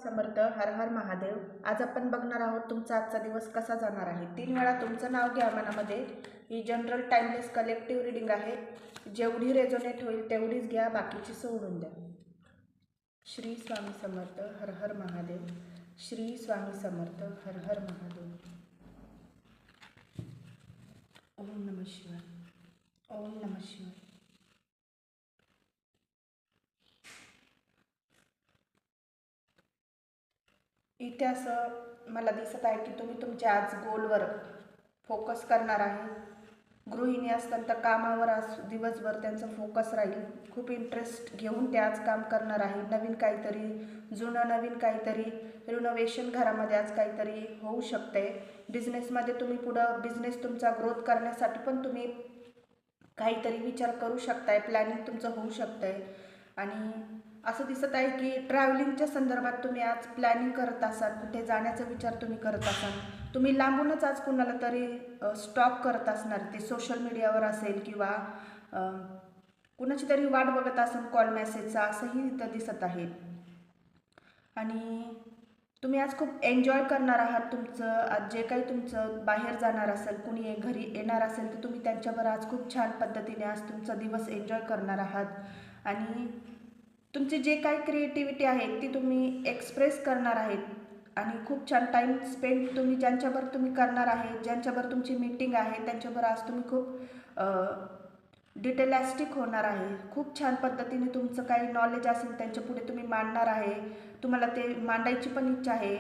समर्थ. हर हर महादेव. आज आपण बघणार आहोत तुमचा आजचा दिवस कसा जाणार आहे. 3 वेळा तुमचं नाव घ्या मनामध्ये. ही जनरल टाइमलेस कलेक्टिव्ह रीडिंग आहे. जेवढी रेझोनेट होईल तेवढीच घ्या, बाकीची सोडून द्या. श्री स्वामी समर्थ. हर हर महादेव. श्री स्वामी समर्थ. हर हर महादेव. ओम नमः शिवाय. ओम नमः शिवाय. इथे असं मला दिसत आहे की तुम्ही तुमच्या आज गोलवर फोकस करणार आहे. गृहिणी असताना तर कामावर आज दिवसभर त्यांचा फोकस राहील. खूप इंटरेस्ट घेऊन ते आज काम करणार आहे. नवीन काहीतरी, जुनं नवीन काहीतरी, रिनोव्हेशन घरामध्ये आज काहीतरी होऊ शकते. बिझनेसमध्ये तुम्ही पुढं बिझनेस तुमचा ग्रोथ करण्यासाठी पण तुम्ही काहीतरी विचार करू शकताय. प्लॅनिंग तुमचं होऊ शकतंय. आणि असं दिसत आहे की ट्रॅव्हलिंगच्या संदर्भात तुम्ही आज प्लॅनिंग करत असाल. कुठे जाण्याचा विचार तुम्ही करत असाल. तुम्ही लांबूनच आज कुणाला तरी स्टॉक करत असणार. ते सोशल मीडियावर असेल किंवा कुणाची तरी वाट बघत असाल कॉल मेसेजचा, असंही इथं दिसत आहे. आणि तुम्ही आज खूप एन्जॉय करणार आहात. तुमचं आज जे काही तुमचं बाहेर जाणार असेल, कुणी घरी येणार असेल तर तुम्ही त्यांच्याबरोबर आज खूप छान पद्धतीने आज तुमचा दिवस एन्जॉय करणार आहात. आणि तुमची जे काही क्रिएटिव्हिटी आहे ती तुम्ही एक्सप्रेस करणार आहेत. आणि खूप छान टाईम स्पेंड तुम्ही ज्यांच्याबरोबर तुम्ही करणार आहे, ज्यांच्याबरोबर तुमची मीटिंग आहे त्यांच्याबरोबर आज तुम्ही खूप डिटेलॅस्टिक होणार आहे. खूप छान पद्धतीने तुमचं काही नॉलेज असेल त्यांच्यापुढे तुम्ही मांडणार आहे. तुम्हाला ते मांडायची पण इच्छा आहे.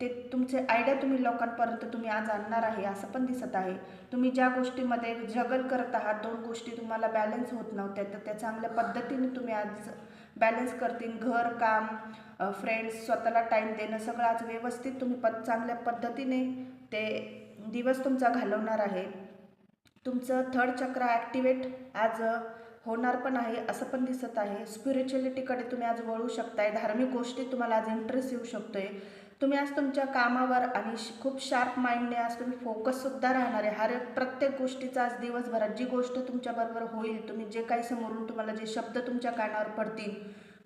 ते तुमचे आयडिया तुम्ही लोकांपर्यंत तुम्ही आज आणणार आहे असं पण दिसत आहे. तुम्ही ज्या गोष्टीमध्ये जगल करत आहात, 2 गोष्टी तुम्हाला बॅलन्स होत नव्हत्या, तर त्या चांगल्या पद्धतीने तुम्ही आज बॅलन्स करतील. घर, काम, फ्रेंड्स, स्वतःला टाईम देणं, सगळं आज व्यवस्थित तुम्ही चांगल्या पद्धतीने ते दिवस तुमचा घालवणार आहे. तुमचं 3rd चक्र ॲक्टिवेट आज होणार पण आहे असं पण दिसत आहे. स्पिरिच्युअलिटीकडे तुम्ही आज वळू शकताय. धार्मिक गोष्टीत तुम्हाला आज इंटरेस्ट येऊ शकतोय. तुम्ही आज तुमच्या कामावर आणि खूप शार्प माइंडने आज तुम्ही फोकससुद्धा राहणार आहे. प्रत्येक गोष्टीचा आज दिवसभरात जी गोष्ट तुमच्याबरोबर होईल, तुम्ही जे काही समोरून तुम्हाला जे शब्द तुमच्या कानावर पडतील,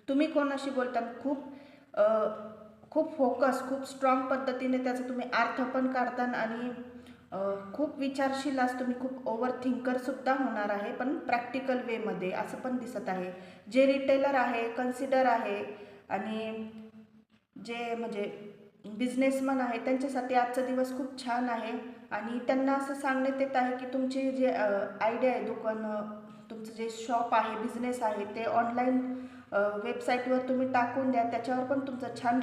तुम्ही कोणाशी बोलताना खूप फोकस, खूप स्ट्रॉंग पद्धतीने त्याचा तुम्ही अर्थ पण काढता. आणि खूप विचारशील आज तुम्ही, खूप ओव्हर थिंकरसुद्धा होणार आहे, पण प्रॅक्टिकल वेमध्ये असं पण दिसत आहे. जे रिटेलर आहे, कन्सिडर आहे आणि जे म्हणजे बिझनेसमन आहे त्यांच्यासाठी आजचा दिवस खूप छान आहे. आणि त्यांना असं सांगण्यात येत आहे की तुमचे जे आयडिया आहे, दुकान, तुमचं जे शॉप आहे, बिझनेस आहे, ते ऑनलाईन वेबसाईटवर तुम्ही टाकून द्या. त्याच्यावर पण तुमचा छान